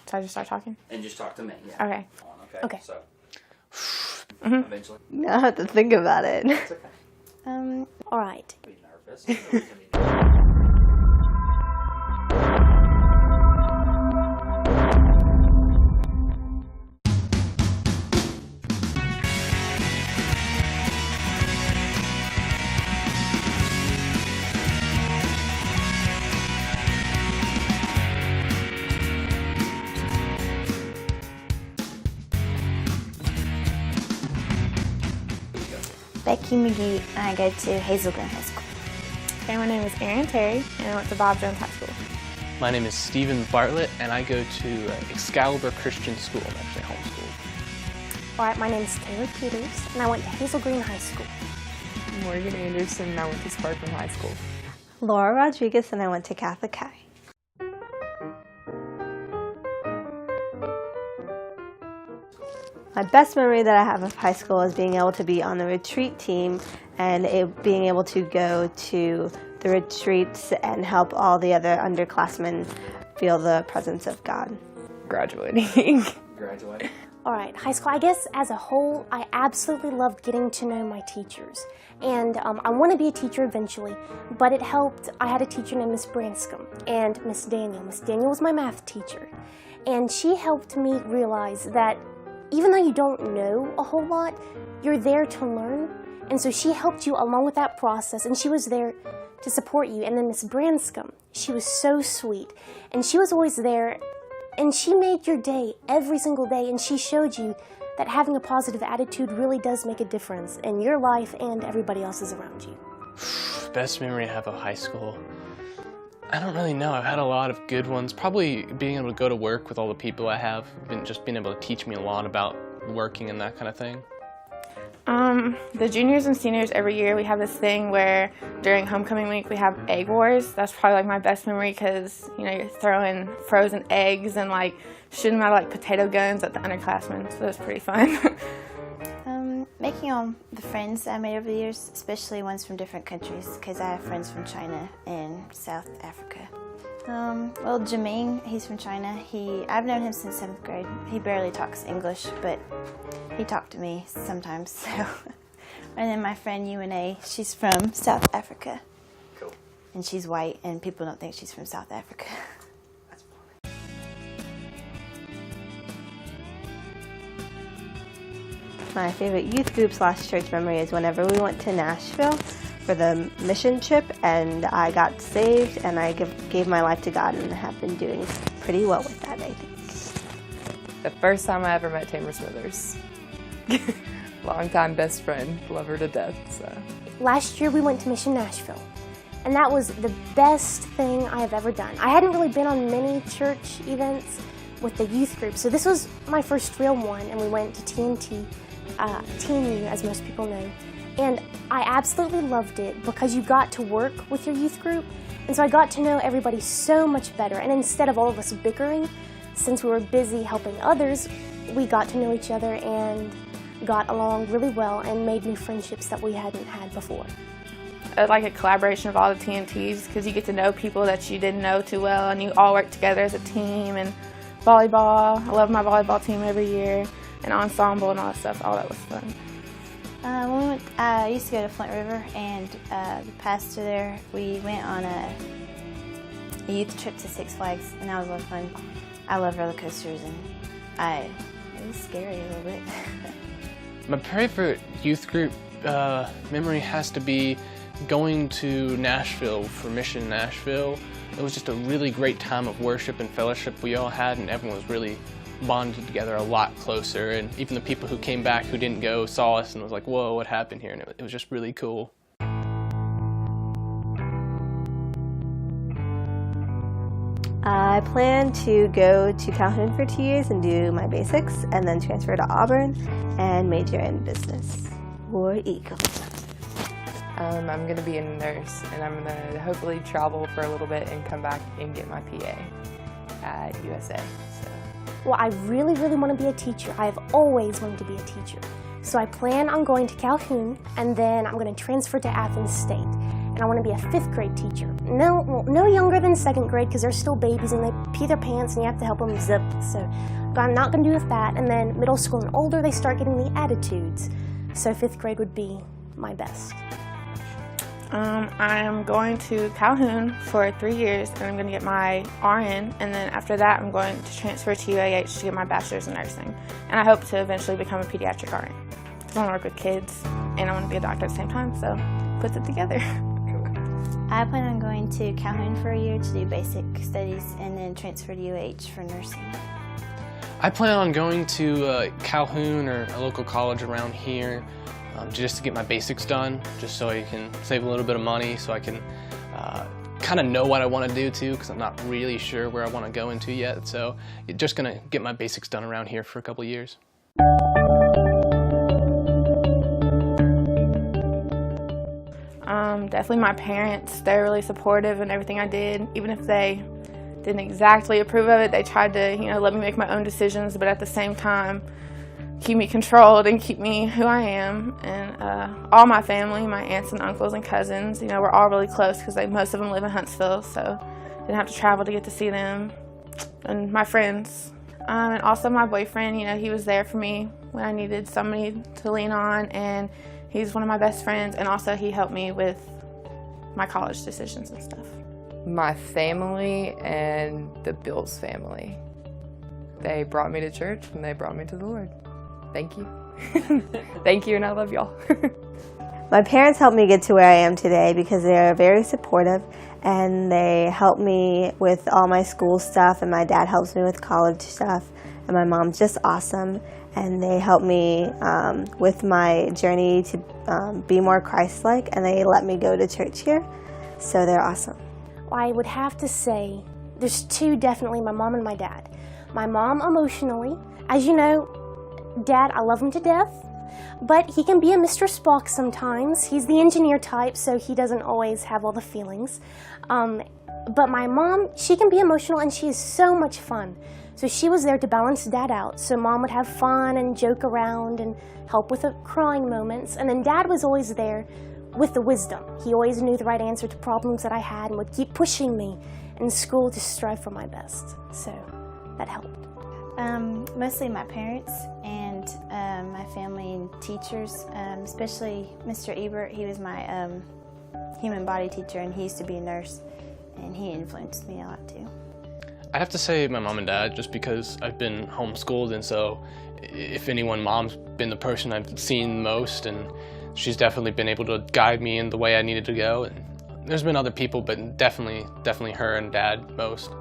So I just start talking? And just talk to me. Yeah. Okay. Okay. So, eventually. I have to think about it. It's okay. All right. Be nervous. We can be nervous. Becky McGee, and I go to Hazel Glen High School. Okay, my name is Erin Terry, and I went to Bob Jones High School. My name is Stephen Bartlett, and I go to Excalibur Christian School. I'm actually homeschooled. All right, my name is Taylor Peters, and I went to Hazel Green High School. Morgan Anderson, and I went to Sparkman High School. Laura Rodriguez, and I went to Catholic High. My best memory that I have of high school is being able to be on the retreat team and being able to go to the retreats and help all the other underclassmen feel the presence of God. Graduating. Graduate. All right, high school, I guess as a whole, I absolutely loved getting to know my teachers. And I want to be a teacher eventually, but it helped. I had a teacher named Miss Branscombe and Miss Daniel. Miss Daniel was my math teacher. And she helped me realize that even though you don't know a whole lot, you're there to learn. And so she helped you along with that process, and she was there to support you. And then Miss Branscombe, she was so sweet. And she was always there, and she made your day every single day, and she showed you that having a positive attitude really does make a difference in your life and everybody else's around you. Best memory I have of high school? I don't really know. I've had a lot of good ones. Probably being able to go to work with all the people I have, just being able to teach me a lot about working and that kind of thing. The juniors and seniors every year we have this thing where during homecoming week we have egg wars. That's probably like my best memory because you're throwing frozen eggs and like shooting them out of like potato guns at the underclassmen. So it was pretty fun. Making all the friends I made over the years, especially ones from different countries, because I have friends from China and South Africa. Well, Jermaine, he's from China. I've known him since 7th grade. He barely talks English, but he talked to me sometimes. So. And then my friend UNA, she's from South Africa. Cool. And she's white, and people don't think she's from South Africa. That's funny. My favorite youth group / church memory is whenever we went to Nashville for the mission trip and I got saved and I gave my life to God and have been doing pretty well with that, I think. The first time I ever met Tamara Smithers. Longtime best friend, love her to death. So. Last year we went to Mission Nashville, and that was the best thing I have ever done. I hadn't really been on many church events with the youth group, so this was my first real one, and we went to TNT, TNU, as most people know. And I absolutely loved it because you got to work with your youth group, and so I got to know everybody so much better. And instead of all of us bickering, since we were busy helping others, we got to know each other and got along really well and made new friendships that we hadn't had before. I like a collaboration of all the TNTs because you get to know people that you didn't know too well and you all work together as a team. And volleyball, I love my volleyball team every year, and ensemble and all that stuff. All that was fun. When we went, I used to go to Flint River, and the pastor there, we went on a youth trip to Six Flags, and that was a lot of fun. I love roller coasters, and it was scary a little bit. My favorite youth group memory has to be going to Nashville for Mission Nashville. It was just a really great time of worship and fellowship we all had, and everyone was really bonded together a lot closer. And even the people who came back who didn't go saw us and was like, whoa, what happened here? And it was just really cool. I plan to go to Calhoun for 2 years and do my basics and then transfer to Auburn and major in business. War Eagles. I'm going to be a nurse, and I'm going to hopefully travel for a little bit and come back and get my PA at USA. So. Well, I really, really want to be a teacher. I have always wanted to be a teacher. So I plan on going to Calhoun, and then I'm going to transfer to Athens State. and I want to be a 5th grade teacher. No younger than 2nd grade because they're still babies and they pee their pants and you have to help them zip. So I'm not going to do with that. And then middle school and older, they start getting the attitudes. So 5th grade would be my best. I am going to Calhoun for 3 years, and I'm going to get my RN, and then after that I'm going to transfer to UAH to get my bachelor's in nursing. And I hope to eventually become a pediatric RN, because I want to work with kids, and I want to be a doctor at the same time, so puts it together. I plan on going to Calhoun for a year to do basic studies and then transfer to UH for nursing. I plan on going to Calhoun or a local college around here just to get my basics done, just so I can save a little bit of money, so I can kind of know what I want to do too, because I'm not really sure where I want to go into yet. So just going to get my basics done around here for a couple years. Definitely my parents. They're really supportive in everything I did. Even if they didn't exactly approve of it, they tried to, let me make my own decisions, but at the same time, keep me controlled and keep me who I am. And all my family, my aunts and uncles and cousins, we're all really close because most of them live in Huntsville, so didn't have to travel to get to see them. And my friends. And also my boyfriend, he was there for me when I needed somebody to lean on, and he's one of my best friends, and also he helped me with my college decisions and stuff. My family and the Bills family. They brought me to church and they brought me to the Lord. Thank you. Thank you, and I love y'all. My parents helped me get to where I am today because they are very supportive, and they help me with all my school stuff, and my dad helps me with college stuff, and my mom's just awesome, and they help me with my journey to be more Christ-like, and they let me go to church here, so they're awesome. I would have to say there's two, definitely, my mom and my dad. My mom emotionally, as you know, Dad, I love him to death, but he can be a Mr. Spock sometimes. He's the engineer type, so he doesn't always have all the feelings. But my mom, she can be emotional, and she is so much fun. So she was there to balance Dad out, so Mom would have fun and joke around and help with the crying moments. And then Dad was always there with the wisdom. He always knew the right answer to problems that I had and would keep pushing me in school to strive for my best. So that helped. Mostly my parents and my family and teachers, especially Mr. Ebert. He was my human body teacher, and he used to be a nurse, and he influenced me a lot too. I have to say my mom and dad, just because I've been homeschooled, and so if anyone, Mom's been the person I've seen most, and she's definitely been able to guide me in the way I needed to go. And there's been other people, but definitely her and Dad most.